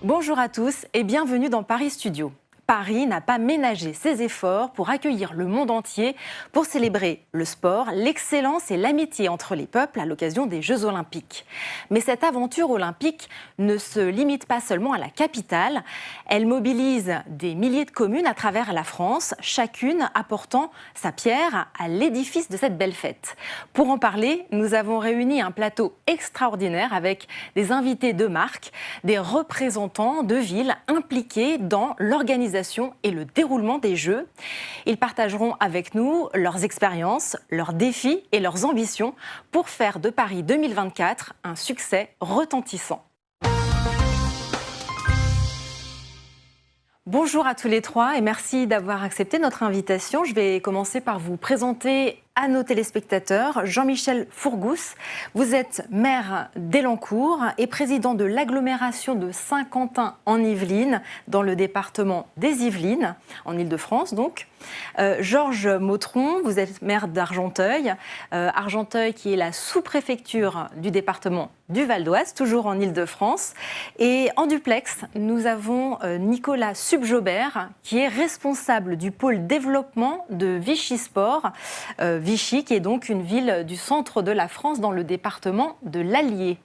Bonjour à tous et bienvenue dans Paris Studio. Paris n'a pas ménagé ses efforts pour accueillir le monde entier pour célébrer le sport, l'excellence et l'amitié entre les peuples à l'occasion des Jeux Olympiques. Mais cette aventure olympique ne se limite pas seulement à la capitale. Elle mobilise des milliers de communes à travers la France, chacune apportant sa pierre à l'édifice de cette belle fête. Pour en parler, nous avons réuni un plateau extraordinaire avec des invités de marque, des représentants de villes impliqués dans l'organisation et le déroulement des Jeux. Ils partageront avec nous leurs expériences, leurs défis et leurs ambitions pour faire de Paris 2024 un succès retentissant. Bonjour à tous les trois et merci d'avoir accepté notre invitation. Je vais commencer par vous présenter à nos téléspectateurs. Jean-Michel Fourgousse, vous êtes maire d'Elancourt et président de l'agglomération de Saint-Quentin en Yvelines, dans le département des Yvelines, en Île-de-France donc. Georges Mautron, vous êtes maire d'Argenteuil. Argenteuil qui est la sous-préfecture du département du Val d'Oise, toujours en Île-de-France. Et en duplex, nous avons Nicolas Subjobert, qui est responsable du pôle développement de Vichy Sport. Vichy, qui est donc une ville du centre de la France dans le département de l'Allier.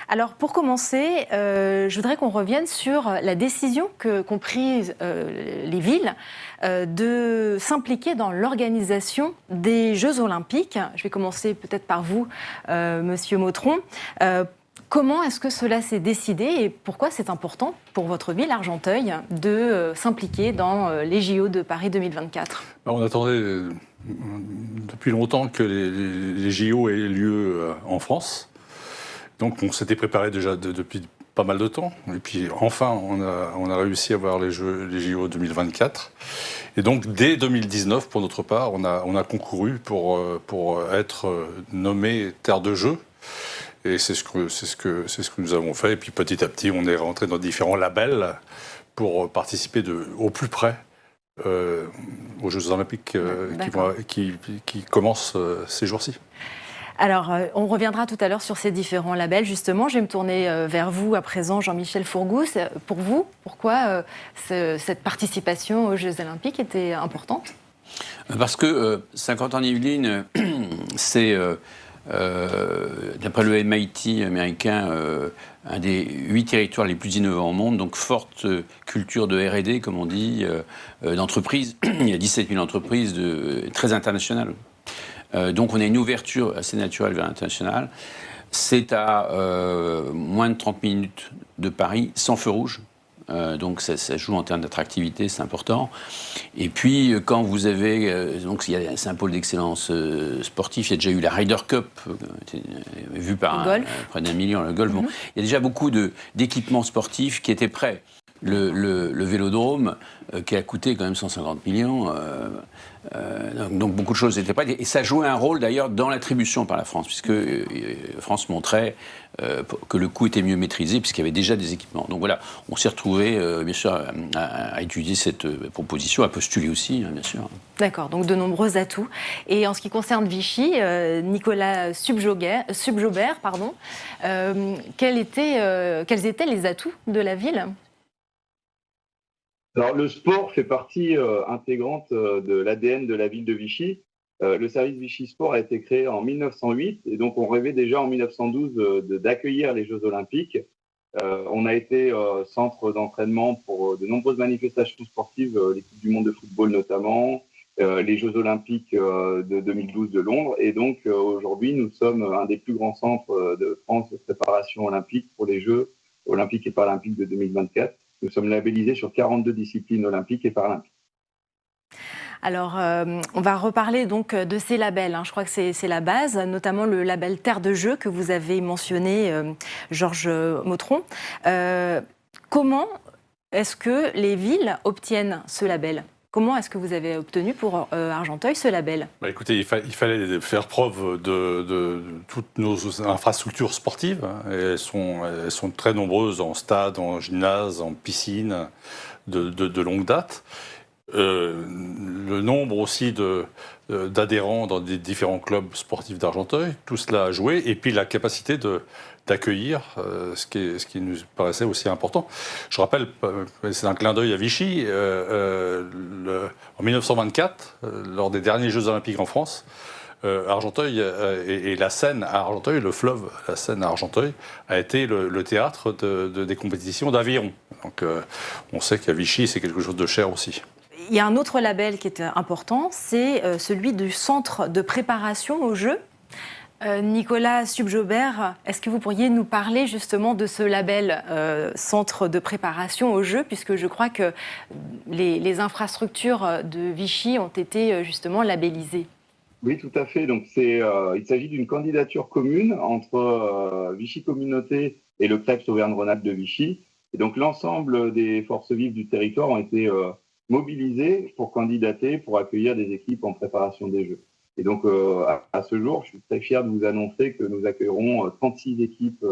Alors pour commencer, je voudrais qu'on revienne sur la décision qu'ont prise les villes de s'impliquer dans l'organisation des Jeux Olympiques. Je vais commencer peut-être par vous, Monsieur Mautron. Comment est-ce que cela s'est décidé et pourquoi c'est important pour votre ville, Argenteuil, de s'impliquer dans les JO de Paris 2024 ? On attendait depuis longtemps que les JO aient lieu en France. Donc on s'était préparé déjà depuis pas mal de temps. Et puis enfin, on a réussi à avoir les JO 2024. Et donc dès 2019, pour notre part, on a concouru pour être nommé Terre de Jeux. Et c'est ce que nous avons fait. Et puis petit à petit, on est rentré dans différents labels pour participer au plus près aux Jeux Olympiques qui commencent ces jours-ci. Alors, on reviendra tout à l'heure sur ces différents labels, justement. Je vais me tourner vers vous à présent, Jean-Michel Fourgousse. Pour vous, pourquoi cette participation aux Jeux Olympiques était importante ? Parce que Saint-Quentin-en-Yvelines, c'est, d'après le MIT américain, un des 8 territoires les plus innovants au monde, donc forte culture de R&D, comme on dit, d'entreprises. Il y a 17 000 entreprises très internationales. Donc on a une ouverture assez naturelle vers l'international. C'est à moins de 30 minutes de Paris, sans feu rouge. Donc ça joue en termes d'attractivité, c'est important. Et puis quand vous avez, donc c'est un pôle d'excellence sportif, il y a déjà eu la Ryder Cup, vue par près d'1 million, le golf. Bon, il y a déjà beaucoup d'équipements sportifs qui étaient prêts. Le vélodrome, qui a coûté quand même 150 millions, donc beaucoup de choses étaient prêtes. Et ça jouait un rôle d'ailleurs dans l'attribution par la France, puisque France montrait que le coût était mieux maîtrisé, puisqu'il y avait déjà des équipements. Donc voilà, on s'est retrouvé bien sûr à étudier cette proposition, à postuler aussi, bien sûr. D'accord, donc de nombreux atouts. Et en ce qui concerne Vichy, Nicolas Subjobert, quels étaient les atouts de la ville ? Alors, le sport fait partie intégrante de l'ADN de la ville de Vichy. Le service Vichy Sport a été créé en 1908 et donc on rêvait déjà en 1912 d'accueillir les Jeux Olympiques. On a été centre d'entraînement pour de nombreuses manifestations sportives, l'équipe du monde de football notamment, les Jeux Olympiques de 2012 de Londres. Et donc aujourd'hui, nous sommes un des plus grands centres de France de préparation olympique pour les Jeux Olympiques et Paralympiques de 2024. Nous sommes labellisés sur 42 disciplines olympiques et paralympiques. Alors, on va reparler donc de ces labels. Je crois que c'est la base, notamment le label Terre de Jeux que vous avez mentionné, Georges Mautron. Comment est-ce que les villes obtiennent ce label ? Comment est-ce que vous avez obtenu pour Argenteuil ce label ? Écoutez, il fallait faire preuve de toutes nos infrastructures sportives. Elles sont très nombreuses en stade, en gymnase, en piscine, de longue date. Le nombre aussi d'adhérents dans des différents clubs sportifs d'Argenteuil, tout cela a joué, et puis la capacité d'accueillir, ce qui nous paraissait aussi important. Je rappelle, c'est un clin d'œil à Vichy, en 1924, lors des derniers Jeux Olympiques en France, Argenteuil et la Seine à Argenteuil, le fleuve, la Seine à Argenteuil, a été le théâtre des compétitions d'aviron. Donc on sait qu'à Vichy, c'est quelque chose de cher aussi. Il y a un autre label qui est important, c'est celui du centre de préparation aux Jeux. Nicolas Subjobert, est-ce que vous pourriez nous parler justement de ce label centre de préparation aux Jeux, puisque je crois que les infrastructures de Vichy ont été justement labellisées? Oui, tout à fait. Donc, il s'agit d'une candidature commune entre Vichy Communauté et le Crêpes Auvergne-Rhône-Alpes de Vichy. Et donc, l'ensemble des forces vives du territoire ont été mobilisées pour candidater, pour accueillir des équipes en préparation des Jeux. Et donc, à ce jour, je suis très fier de vous annoncer que nous accueillerons 36 équipes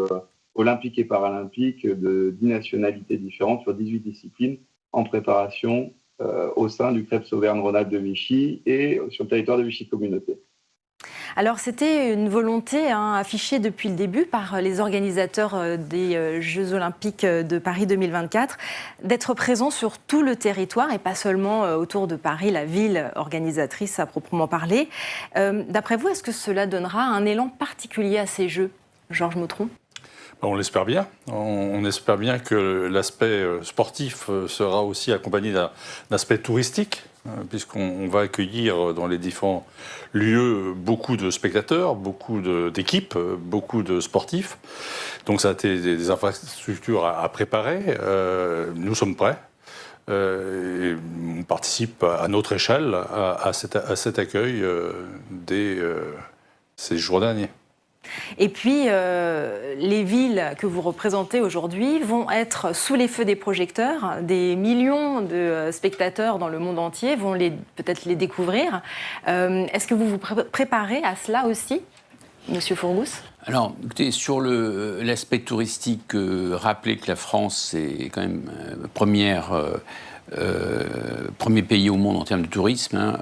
olympiques et paralympiques de 10 nationalités différentes sur 18 disciplines en préparation au sein du Crêpes Auvergne-Rhône-Alpes de Vichy et sur le territoire de Vichy Communauté. Alors c'était une volonté affichée depuis le début par les organisateurs des Jeux Olympiques de Paris 2024 d'être présents sur tout le territoire et pas seulement autour de Paris, la ville organisatrice à proprement parler. D'après vous, est-ce que cela donnera un élan particulier à ces Jeux, Georges Mautron ? On l'espère bien. On espère bien que l'aspect sportif sera aussi accompagné d'un aspect touristique, puisqu'on va accueillir dans les différents lieux beaucoup de spectateurs, beaucoup d'équipes, beaucoup de sportifs. Donc ça a été des infrastructures à préparer. Nous sommes prêts. Et on participe à notre échelle à cet accueil dès ces jours derniers. Et puis, les villes que vous représentez aujourd'hui vont être sous les feux des projecteurs. Des millions de spectateurs dans le monde entier vont peut-être les découvrir. Est-ce que vous vous préparez à cela aussi, Monsieur Fourgousse ? Alors, écoutez, sur l'aspect touristique, rappelez que la France est quand même premier pays au monde en termes de tourisme,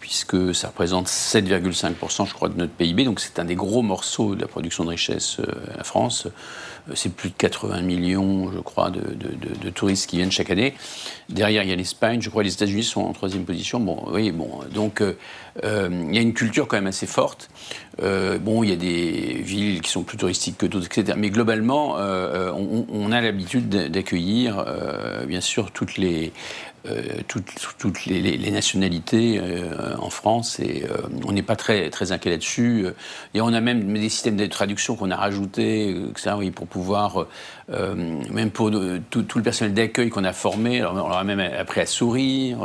puisque ça représente 7,5%, je crois, de notre PIB. Donc c'est un des gros morceaux de la production de richesse à la France. C'est plus de 80 millions, je crois, de touristes qui viennent chaque année. Derrière, il y a l'Espagne. Je crois que les États-Unis sont en troisième position. Donc il y a une culture quand même assez forte. Il y a des villes qui sont plus touristiques que d'autres, etc. Mais globalement, on a l'habitude d'accueillir, bien sûr, toutes les nationalités en France, et on n'est pas très inquiet là-dessus. Et on a même des systèmes de traduction qu'on a rajoutés, pour pouvoir, même pour tout le personnel d'accueil qu'on a formé, alors on leur a même appris à sourire,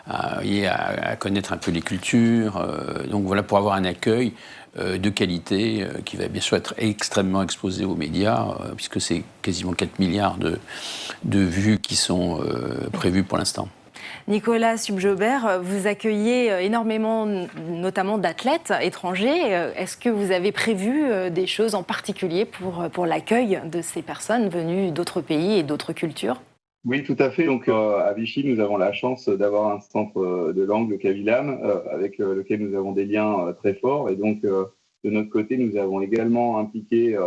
à connaître un peu les cultures. Donc voilà, pour avoir un accueil de qualité qui va bien sûr être extrêmement exposé aux médias, puisque c'est quasiment 4 milliards de vues qui sont prévues pour l'instant. Nicolas Subjobert, vous accueillez énormément, notamment d'athlètes étrangers. Est-ce que vous avez prévu des choses en particulier pour l'accueil de ces personnes venues d'autres pays et d'autres cultures ? Oui, tout à fait. Donc, à Vichy, nous avons la chance d'avoir un centre de langue, le Cavillam, avec lequel nous avons des liens très forts. Et donc, de notre côté, nous avons également impliqué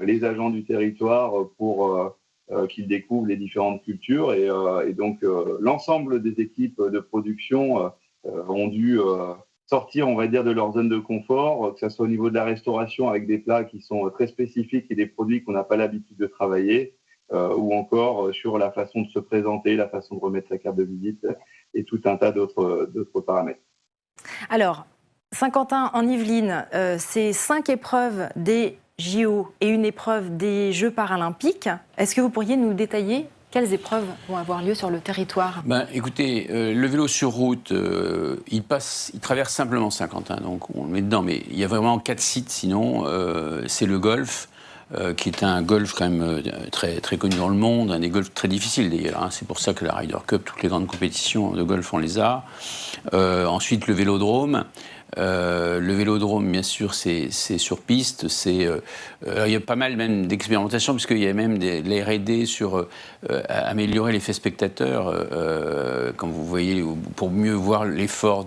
les agents du territoire pour qu'ils découvrent les différentes cultures. Et donc, l'ensemble des équipes de production ont dû sortir, on va dire, de leur zone de confort, que ce soit au niveau de la restauration avec des plats qui sont très spécifiques et des produits qu'on n'a pas l'habitude de travailler, ou encore sur la façon de se présenter, la façon de remettre sa carte de visite et tout un tas d'autres paramètres. Alors, Saint-Quentin en Yvelines, c'est 5 épreuves des JO et une épreuve des Jeux paralympiques. Est-ce que vous pourriez nous détailler quelles épreuves vont avoir lieu sur le territoire ? Écoutez, le vélo sur route, il traverse simplement Saint-Quentin, donc on le met dedans, mais il y a vraiment 4 sites sinon. C'est le golf, qui est un golf quand même très, très connu dans le monde, un des golfs très difficiles d'ailleurs. C'est pour ça que la Ryder Cup, toutes les grandes compétitions de golf, on les a. Ensuite, le vélodrome. Le vélodrome, bien sûr, c'est sur piste. Il y a pas mal même d'expérimentations, puisqu'il y a même de la R&D sur améliorer l'effet spectateur, comme vous voyez, pour mieux voir l'effort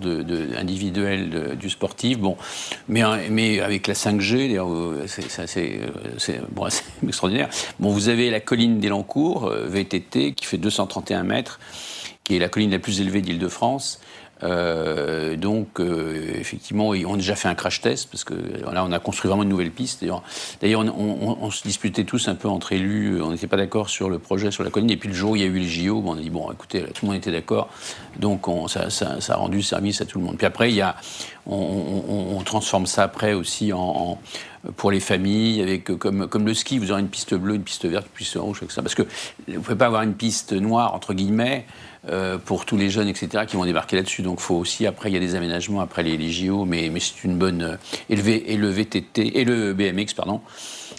individuel du sportif. Bon, mais avec la 5G, d'ailleurs, c'est extraordinaire. Bon, vous avez la colline d'Elancourt, VTT, qui fait 231 mètres, qui est la colline la plus élevée d'Île-de-France. Effectivement, ils ont déjà fait un crash test parce que là, on a construit vraiment une nouvelle piste. D'ailleurs, on se disputait tous un peu entre élus. On n'était pas d'accord sur le projet sur la colline. Et puis le jour où il y a eu les JO, on a dit bon, écoutez, là, tout le monde était d'accord. Donc ça a rendu service à tout le monde. Puis après, on transforme ça après aussi pour les familles, avec comme le ski, vous aurez une piste bleue, une piste verte, une piste rouge, avec ça. Parce que vous ne pouvez pas avoir une piste noire entre guillemets. Pour tous les jeunes, etc., qui vont débarquer là-dessus. Donc, faut aussi, après, il y a des aménagements après les JO, mais c'est une bonne... Et le VTT, et le BMX, pardon.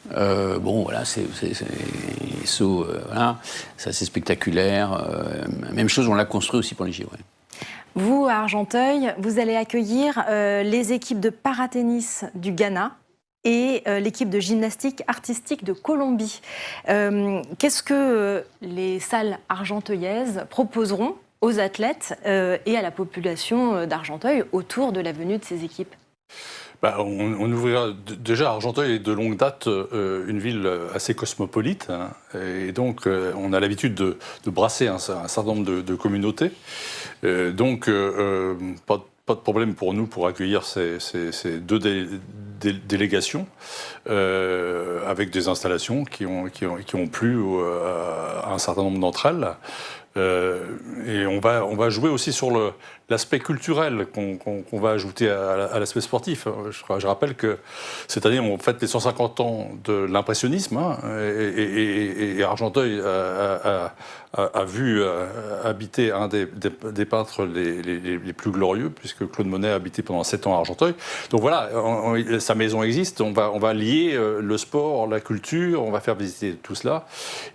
Voilà, c'est sauts, voilà, c'est assez spectaculaire. Même chose, on l'a construit aussi pour les JO. Ouais. Vous, à Argenteuil, vous allez accueillir les équipes de paratennis du Ghana et l'équipe de gymnastique artistique de Colombie. Qu'est-ce que les salles argenteuillaises proposeront aux athlètes et à la population d'Argenteuil autour de la venue de ces équipes ? On ouvrira déjà Argenteuil est de longue date une ville assez cosmopolite, hein, et donc on a l'habitude de brasser un certain nombre de communautés. Pas de problème pour nous pour accueillir ces deux délégations avec des installations qui ont plu à un certain nombre d'entre elles. Et on va jouer aussi sur l'aspect culturel qu'on va ajouter à l'aspect sportif. Je rappelle que cette année, on fête les 150 ans de l'impressionnisme, hein, et Argenteuil a vu habiter un des peintres les plus glorieux, puisque Claude Monet a habité pendant 7 ans à Argenteuil. Donc voilà, sa maison existe, on va lier le sport, la culture, on va faire visiter tout cela.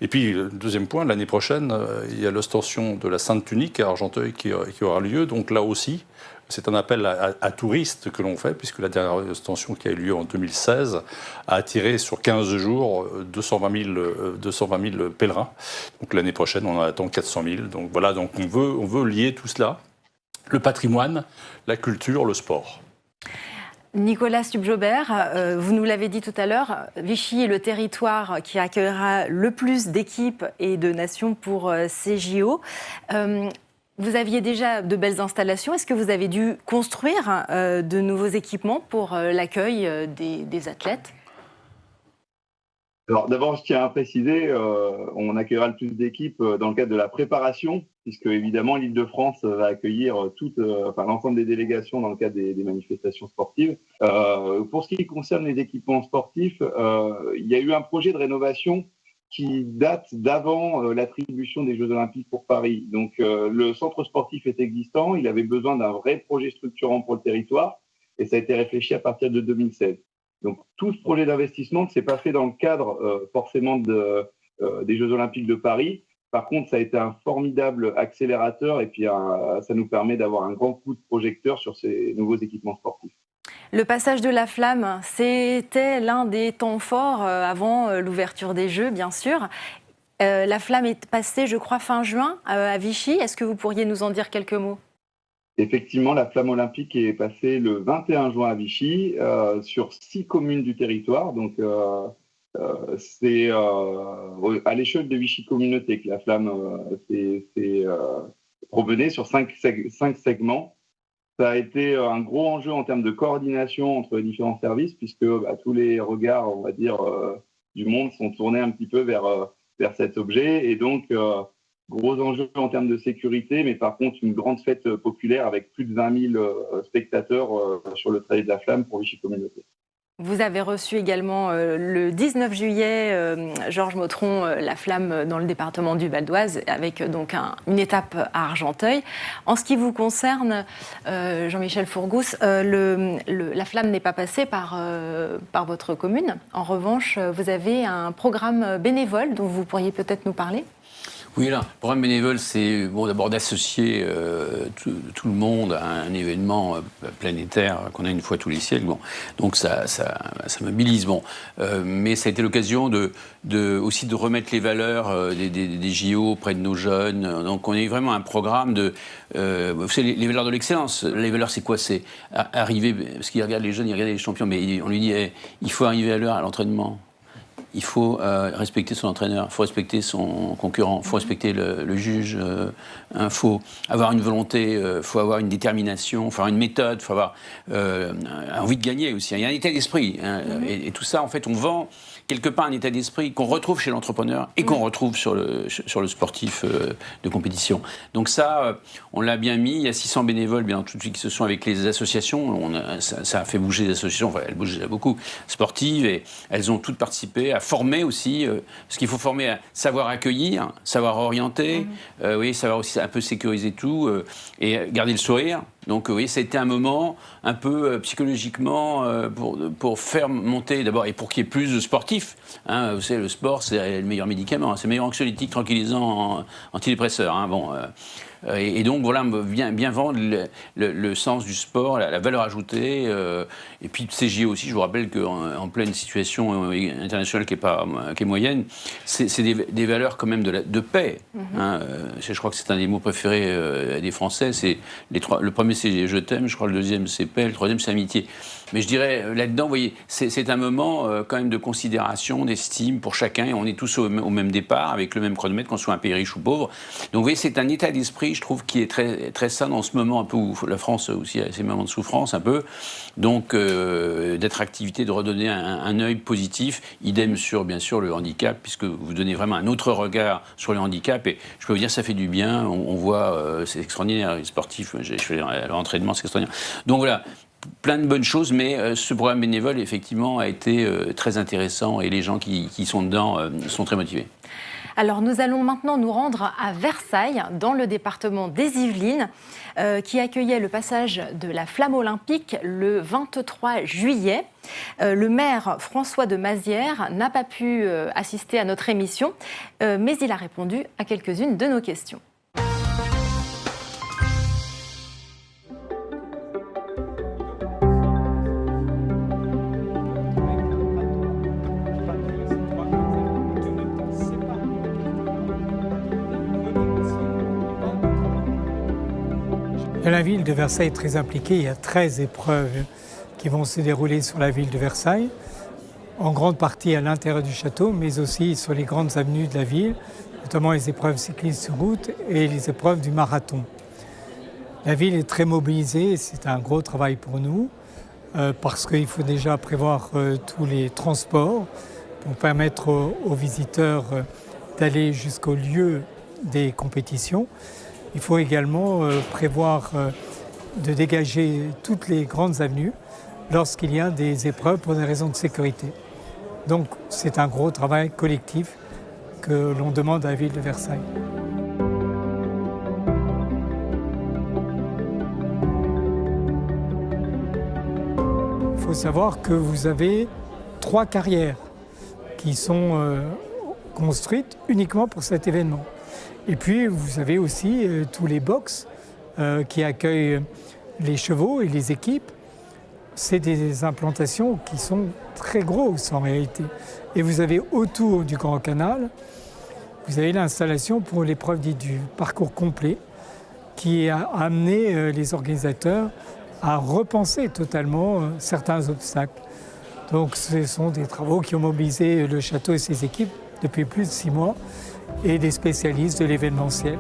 Et puis, le deuxième point, l'année prochaine, il y a l'ostension de la Sainte Tunique à Argenteuil qui aura lieu. Donc là aussi, c'est un appel à touristes que l'on fait, puisque la dernière ostension qui a eu lieu en 2016 a attiré sur 15 jours 220 000 pèlerins. Donc l'année prochaine, on en attend 400 000. Donc voilà, donc on veut lier tout cela, le patrimoine, la culture, le sport. Nicolas Stubbs-Jobert, vous nous l'avez dit tout à l'heure, Vichy est le territoire qui accueillera le plus d'équipes et de nations pour ces JO. Vous aviez déjà de belles installations. Est-ce que vous avez dû construire de nouveaux équipements pour l'accueil des athlètes ? Alors d'abord, je tiens à préciser, on accueillera le plus d'équipes dans le cadre de la préparation, puisque évidemment l'Île-de-France va accueillir l'ensemble des délégations dans le cadre des manifestations sportives. Pour ce qui concerne les équipements sportifs, il y a eu un projet de rénovation qui date d'avant l'attribution des Jeux Olympiques pour Paris. Donc le centre sportif est existant, il avait besoin d'un vrai projet structurant pour le territoire, et ça a été réfléchi à partir de 2016. Donc tout ce projet d'investissement ne s'est pas fait dans le cadre forcément des Jeux Olympiques de Paris. Par contre, ça a été un formidable accélérateur, et puis ça nous permet d'avoir un grand coup de projecteur sur ces nouveaux équipements sportifs. Le passage de la flamme, c'était l'un des temps forts avant l'ouverture des Jeux, bien sûr. La flamme est passée, je crois, fin juin à Vichy. Est-ce que vous pourriez nous en dire quelques mots ? Effectivement, la flamme olympique est passée le 21 juin à Vichy, sur 6 communes du territoire. Donc, c'est à l'échelle de Vichy Communauté que la flamme s'est promenée sur 5 segments. Ça a été un gros enjeu en termes de coordination entre les différents services, puisque tous les regards, on va dire, du monde sont tournés un petit peu vers cet objet. Et donc, gros enjeu en termes de sécurité, mais par contre, une grande fête populaire avec plus de 20 000 spectateurs sur le trajet de la flamme pour Vichy Communauté. Vous avez reçu également le 19 juillet Georges Mautron, la flamme dans le département du Val d'Oise, avec donc une étape à Argenteuil. En ce qui vous concerne, Jean-Michel Fourgousse, la flamme n'est pas passée par votre commune. En revanche, vous avez un programme bénévole dont vous pourriez peut-être nous parler ? Oui, là, le programme bénévole, c'est d'abord d'associer tout le monde à un événement planétaire qu'on a une fois tous les siècles. Bon, donc ça mobilise. Bon, mais ça a été l'occasion aussi de remettre les valeurs des JO auprès de nos jeunes. Donc on a eu vraiment un programme vous savez, les valeurs de l'excellence. Les valeurs, c'est quoi? C'est arriver, parce qu'ils regardent les jeunes, ils regardent les champions, mais on lui dit il faut arriver à l'heure à l'entraînement. Il faut respecter son entraîneur, il faut respecter son concurrent, il faut respecter le juge, il faut avoir une volonté, il faut avoir une détermination, il faut avoir une méthode, il faut avoir envie de gagner aussi. Il y a un état d'esprit. Hein, et tout ça, en fait, on vend quelque part un état d'esprit qu'on retrouve chez l'entrepreneur et qu'on retrouve sur le sportif de compétition. Donc ça, on l'a bien mis. Il y a 600 bénévoles, bien tout de suite, qui se sont avec les associations. Ça a fait bouger les associations, enfin, elles bougent déjà beaucoup, sportives, et elles ont toutes participé à former aussi, parce qu'il faut former à savoir accueillir, savoir orienter, oui, savoir aussi un peu sécuriser tout, et garder le sourire. Donc oui, ça a été un moment un peu psychologiquement pour faire monter d'abord, et pour qu'il y ait plus de sportifs. Hein, vous savez, le sport, c'est le meilleur médicament, hein, c'est le meilleur anxiolytique, tranquillisant, antidépresseur. Hein, bon, et donc voilà, bien vendre le sens du sport, la valeur ajoutée, et puis ces JO aussi. Je vous rappelle qu'en pleine situation internationale qui est moyenne, c'est des valeurs quand même de paix. Hein, je crois que c'est un des mots préférés des Français. C'est le premier, c'est je t'aime, je crois le deuxième c'est paix, le troisième c'est amitié. Mais je dirais là-dedans, vous voyez, c'est un moment quand même de considération, d'estime pour chacun, et on est tous au même départ, avec le même chronomètre, qu'on soit un pays riche ou pauvre. Donc vous voyez, c'est un état d'esprit, je trouve, qui est très, très sain dans ce moment un peu où la France aussi a ses moments de souffrance un peu. Donc d'attractivité, de redonner un œil positif, idem sur, bien sûr, le handicap, puisque vous donnez vraiment un autre regard sur le handicap, et je peux vous dire, ça fait du bien, on voit, c'est extraordinaire, les sportifs, je fais l'entraînement, c'est extraordinaire. Donc voilà, plein de bonnes choses, mais ce programme bénévole, effectivement, a été très intéressant, et les gens qui sont dedans sont très motivés. Alors nous allons maintenant nous rendre à Versailles, dans le département des Yvelines, qui accueillait le passage de la flamme olympique le 23 juillet. Le maire François de Mazières n'a pas pu assister à notre émission, mais il a répondu à quelques-unes de nos questions. La ville de Versailles est très impliquée. Il y a 13 épreuves qui vont se dérouler sur la ville de Versailles, en grande partie à l'intérieur du château, mais aussi sur les grandes avenues de la ville, notamment les épreuves cyclistes sur route et les épreuves du marathon. La ville est très mobilisée, c'est un gros travail pour nous, parce qu'il faut déjà prévoir tous les transports pour permettre aux visiteurs d'aller jusqu'au lieu des compétitions. Il faut également prévoir de dégager toutes les grandes avenues lorsqu'il y a des épreuves pour des raisons de sécurité. Donc c'est un gros travail collectif que l'on demande à la ville de Versailles. Il faut savoir que vous avez 3 carrières qui sont construites uniquement pour cet événement. Et puis, vous avez aussi tous les box qui accueillent les chevaux et les équipes. C'est des implantations qui sont très grosses en réalité. Et vous avez autour du Grand Canal, vous avez l'installation pour l'épreuve dite du parcours complet qui a amené les organisateurs à repenser totalement certains obstacles. Donc ce sont des travaux qui ont mobilisé le château et ses équipes depuis plus de 6 mois. Et des spécialistes de l'événementiel.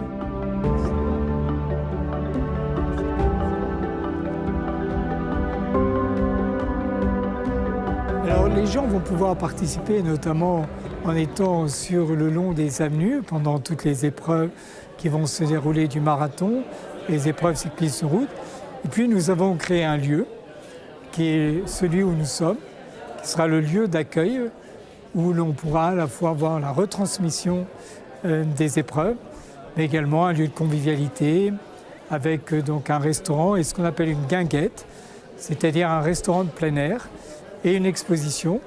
Alors les gens vont pouvoir participer notamment en étant sur le long des avenues pendant toutes les épreuves qui vont se dérouler du marathon, les épreuves cyclistes sur route. Et puis nous avons créé un lieu qui est celui où nous sommes, qui sera le lieu d'accueil où l'on pourra à la fois voir la retransmission des épreuves, mais également un lieu de convivialité avec donc un restaurant et ce qu'on appelle une guinguette, c'est-à-dire un restaurant de plein air et une exposition.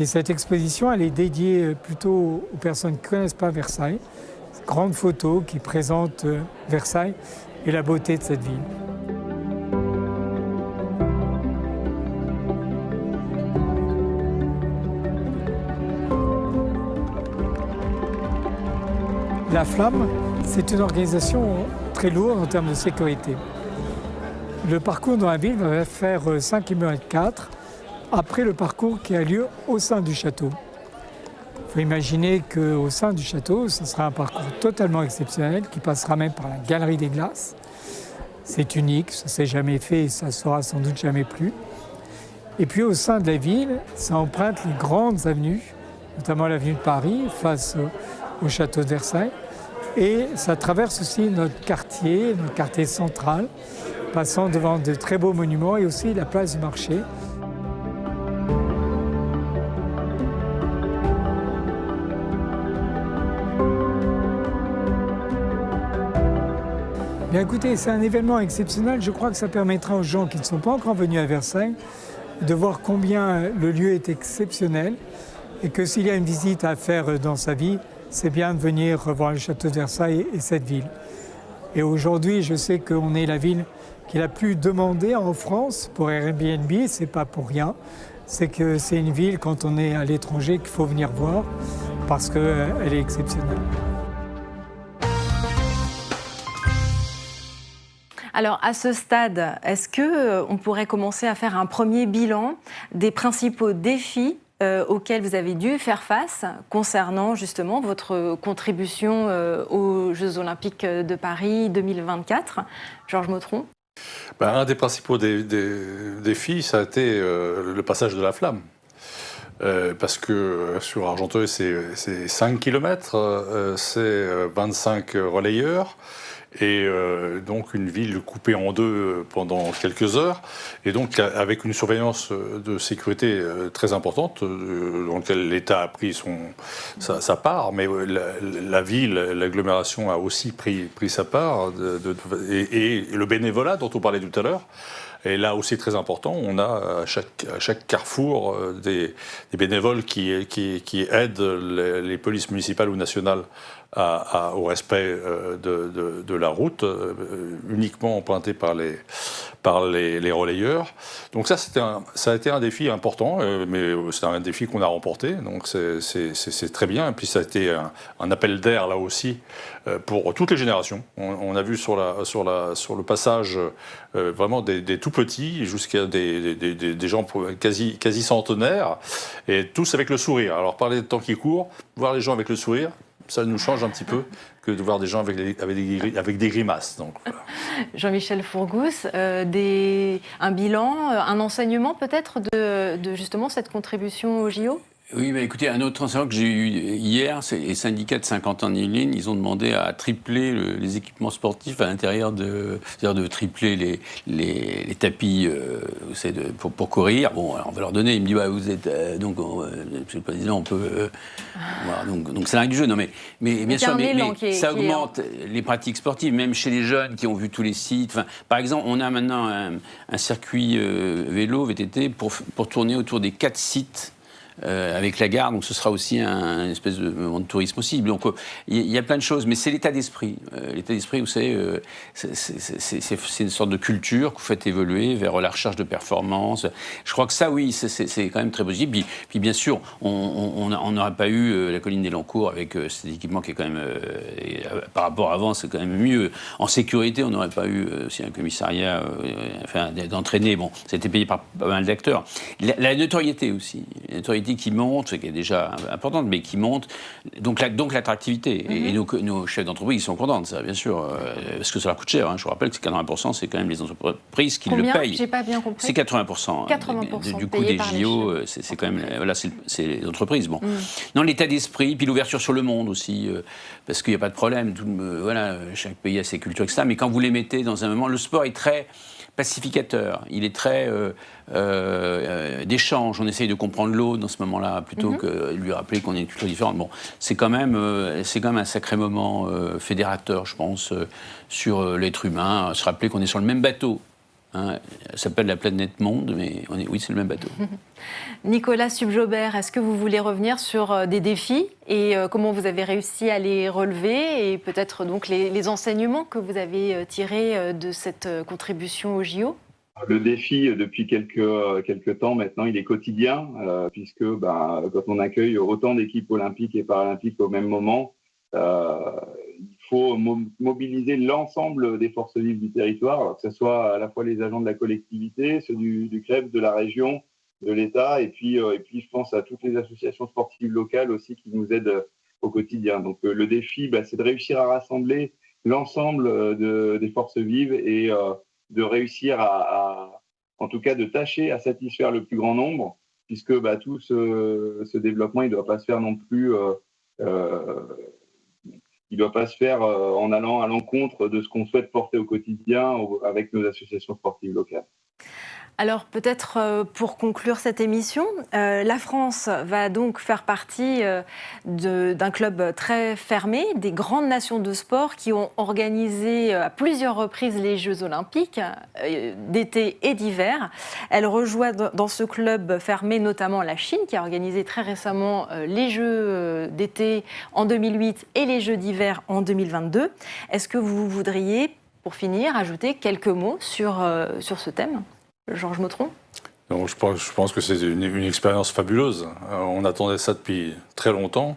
Cette exposition, elle est dédiée plutôt aux personnes qui ne connaissent pas Versailles. Grande photo qui présente Versailles et la beauté de cette ville. La Flamme, c'est une organisation très lourde en termes de sécurité. Le parcours dans la ville va faire 5,4 km après le parcours qui a lieu au sein du château. Il faut imaginer qu'au sein du château, ce sera un parcours totalement exceptionnel qui passera même par la Galerie des Glaces. C'est unique, ça ne s'est jamais fait et ça ne sera sans doute jamais plus. Et puis au sein de la ville, ça emprunte les grandes avenues, notamment l'avenue de Paris face au château de Versailles. Et ça traverse aussi notre quartier central, passant devant de très beaux monuments et aussi la place du marché. Bien écoutez, c'est un événement exceptionnel. Je crois que ça permettra aux gens qui ne sont pas encore venus à Versailles de voir combien le lieu est exceptionnel et que s'il y a une visite à faire dans sa vie, c'est bien de venir voir le château de Versailles et cette ville. Et aujourd'hui, je sais qu'on est la ville qui est la plus demandée en France pour Airbnb, c'est pas pour rien. C'est que c'est une ville, quand on est à l'étranger, qu'il faut venir voir parce qu'elle est exceptionnelle. Alors, à ce stade, est-ce qu'on pourrait commencer à faire un premier bilan des principaux défis auxquels vous avez dû faire face concernant justement votre contribution aux Jeux Olympiques de Paris 2024 ? Georges Mautron ? Un des principaux défis, ça a été le passage de la flamme. Parce que sur Argenteuil, c'est 5 km, c'est 25 relayeurs. Et donc une ville coupée en deux pendant quelques heures, et donc avec une surveillance de sécurité très importante, dans laquelle l'État a pris sa part, mais la ville, l'agglomération a aussi pris sa part, et le bénévolat dont on parlait tout à l'heure. Et là aussi très important, on a à chaque carrefour des bénévoles qui aident les polices municipales ou nationales au respect de la route, uniquement emprunté par les relayeurs. Donc ça a été un défi important, mais c'est un défi qu'on a remporté, donc c'est très bien. Et puis ça a été un appel d'air là aussi pour toutes les générations. On a vu sur le passage vraiment des tout petits jusqu'à des gens quasi centenaires, et tous avec le sourire. Alors parler de temps qui court, voir les gens avec le sourire, ça nous change un petit peu que de voir des gens avec des grimaces. Donc, voilà. Jean-Michel Fourgousse, un bilan, un enseignement peut-être de justement cette contribution au JO ? Oui, mais écoutez, un autre enseignement que j'ai eu hier, c'est les syndicats de Saint-Quentin-en-Yvelines. Ils ont demandé à tripler les équipements sportifs à l'intérieur c'est-à-dire de tripler les tapis pour courir. Bon, alors on va leur donner. Il me dit, vous êtes Monsieur le Président, on peut. Voilà, donc c'est la règle du jeu. Non, mais bien sûr, mais ça augmente les pratiques sportives, même chez les jeunes qui ont vu tous les sites. Enfin, par exemple, on a maintenant un circuit vélo VTT pour tourner autour des 4 sites. Avec la gare, donc ce sera aussi un espèce de moment de tourisme aussi. Donc il y a plein de choses, mais c'est l'état d'esprit. L'état d'esprit, vous savez, c'est une sorte de culture que vous faites évoluer vers la recherche de performance. Je crois que ça, oui, c'est quand même très positif. Puis bien sûr, on n'aurait pas eu la colline des Lancours avec cet équipement qui est quand même, par rapport à avant, c'est quand même mieux. En sécurité, on n'aurait pas eu aussi un commissariat d'entraîner. Bon, ça a été payé par pas mal d'acteurs. La notoriété aussi. La notoriété politique qui monte, qui est déjà importante, mais qui monte, donc l'attractivité. Et nos chefs d'entreprise, ils sont contents de ça, bien sûr, parce que ça leur coûte cher. Je vous rappelle que 80%, c'est quand même les entreprises qui le payent. J'ai pas bien compris. C'est 80%. 80% du coût des JO, c'est quand même... Voilà, c'est les entreprises. Bon. Non, l'état d'esprit, puis l'ouverture sur le monde aussi, parce qu'il n'y a pas de problème. Voilà, chaque pays a ses cultures, etc. Mais quand vous les mettez dans un moment... Le sport est très pacificateur, il est très d'échange. On essaye de comprendre l'autre dans ce moment-là, plutôt que lui rappeler qu'on est une culture différente. Bon, c'est quand même un sacré moment fédérateur, je pense, sur l'être humain. Se rappeler qu'on est sur le même bateau. Ça s'appelle la planète Monde, mais oui, c'est le même bateau. Nicolas Subjobert, est-ce que vous voulez revenir sur des défis et comment vous avez réussi à les relever et peut-être donc les enseignements que vous avez tirés de cette contribution au JO ? Le défi, depuis quelques temps maintenant, il est quotidien, puisque quand on accueille autant d'équipes olympiques et paralympiques au même moment, il faut mobiliser l'ensemble des forces vives du territoire, alors que ce soit à la fois les agents de la collectivité, ceux du club, de la région, de l'État, et puis je pense à toutes les associations sportives locales aussi qui nous aident au quotidien. Donc le défi, c'est de réussir à rassembler l'ensemble des forces vives et de réussir en tout cas de tâcher à satisfaire le plus grand nombre, puisque tout ce développement, il ne doit pas se faire non plus... il ne doit pas se faire en allant à l'encontre de ce qu'on souhaite porter au quotidien avec nos associations sportives locales. Alors peut-être pour conclure cette émission, la France va donc faire partie d'un club très fermé, des grandes nations de sport qui ont organisé à plusieurs reprises les Jeux olympiques d'été et d'hiver. Elle rejoint dans ce club fermé notamment la Chine qui a organisé très récemment les Jeux d'été en 2008 et les Jeux d'hiver en 2022. Est-ce que vous voudriez, pour finir, ajouter quelques mots sur ce thème ? Georges Mautron ? Donc, je pense que c'est une expérience fabuleuse. On attendait ça depuis très longtemps.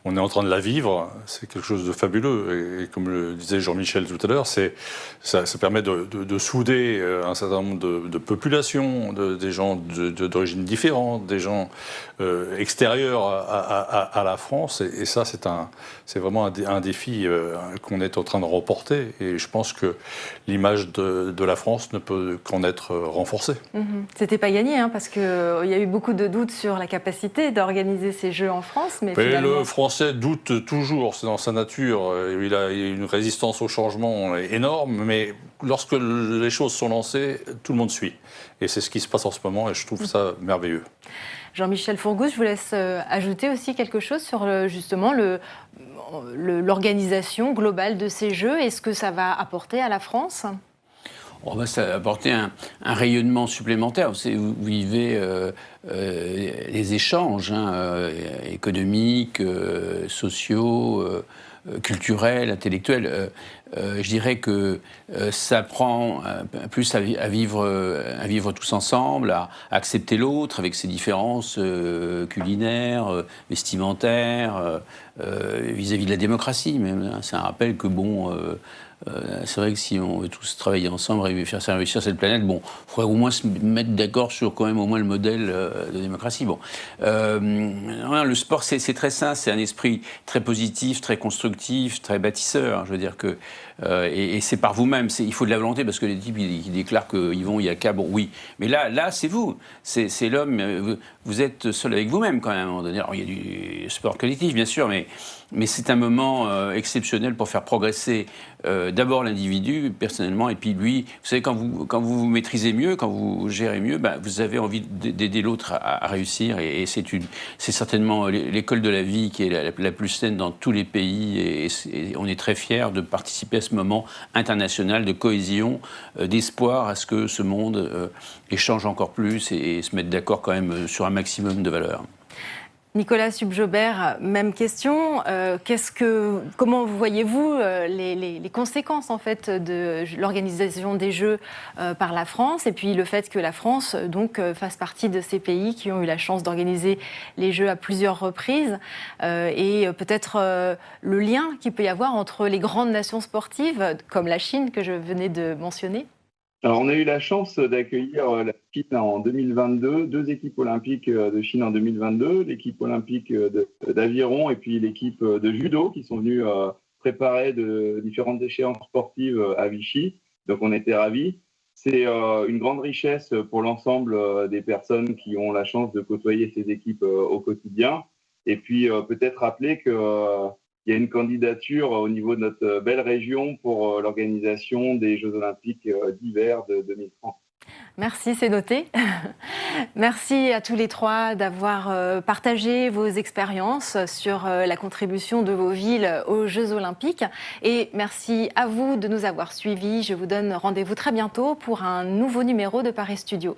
On est en train de la vivre. C'est quelque chose de fabuleux. Et comme le disait Jean-Michel tout à l'heure, ça permet de souder un certain nombre de populations, des gens d'origine différente, des gens extérieurs à la France. Et ça, c'est vraiment un défi qu'on est en train de remporter. Et je pense que l'image de la France ne peut qu'en être renforcée. C'était pas gagné, parce qu'il y a eu beaucoup de doutes sur la capacité d'organiser ces Jeux en France. Mais finalement... Le Français doute toujours, c'est dans sa nature. Il a une résistance au changement énorme, mais lorsque les choses sont lancées, tout le monde suit. Et c'est ce qui se passe en ce moment, et je trouve ça merveilleux. Jean-Michel Fourgousse, je vous laisse ajouter aussi quelque chose sur justement l'organisation globale de ces Jeux et ce que ça va apporter à la France ? Ça va apporter un rayonnement supplémentaire. Vous vivez les échanges économiques, sociaux, culturels, intellectuels. Je dirais que ça apprend plus à vivre tous ensemble, à accepter l'autre avec ses différences culinaires, vestimentaires, vis-à-vis de la démocratie même. C'est un rappel que c'est vrai que si on veut tous travailler ensemble et faire réussir cette planète, il faudrait au moins se mettre d'accord sur quand même au moins le modèle de démocratie. Le sport, c'est très sain, c'est un esprit très positif, très constructif, très bâtisseur. Je veux dire que et c'est par vous-même. Il faut de la volonté parce que les types qui déclarent qu'ils vont, il y a qu'à, oui. Mais là, c'est vous, c'est l'homme. Vous êtes seul avec vous-même quand même à un moment donné. Alors il y a du sport collectif, bien sûr, mais c'est un moment exceptionnel pour faire progresser d'abord l'individu personnellement et puis lui. Vous savez, quand vous maîtrisez mieux, quand vous gérez mieux, vous avez envie d'aider l'autre à réussir et c'est certainement l'école de la vie qui est la plus saine dans tous les pays et on est très fiers de participer à ce moment international de cohésion, d'espoir à ce que ce monde échange encore plus et se mette d'accord quand même sur un maximum de valeurs. Nicolas Subjobert, même question. Comment voyez-vous les conséquences en fait de l'organisation des Jeux par la France et puis le fait que la France donc fasse partie de ces pays qui ont eu la chance d'organiser les Jeux à plusieurs reprises et peut-être le lien qu'il peut y avoir entre les grandes nations sportives comme la Chine que je venais de mentionner? Alors, on a eu la chance d'accueillir la Chine en 2022, 2 équipes olympiques de Chine en 2022, l'équipe olympique d'aviron et puis l'équipe de judo qui sont venus préparer de différentes échéances sportives à Vichy. Donc, on était ravis. C'est une grande richesse pour l'ensemble des personnes qui ont la chance de côtoyer ces équipes au quotidien. Et puis, peut-être rappeler que il y a une candidature au niveau de notre belle région pour l'organisation des Jeux Olympiques d'hiver de 2030. Merci, c'est noté. Merci à tous les trois d'avoir partagé vos expériences sur la contribution de vos villes aux Jeux Olympiques. Et merci à vous de nous avoir suivis. Je vous donne rendez-vous très bientôt pour un nouveau numéro de Paris Studio.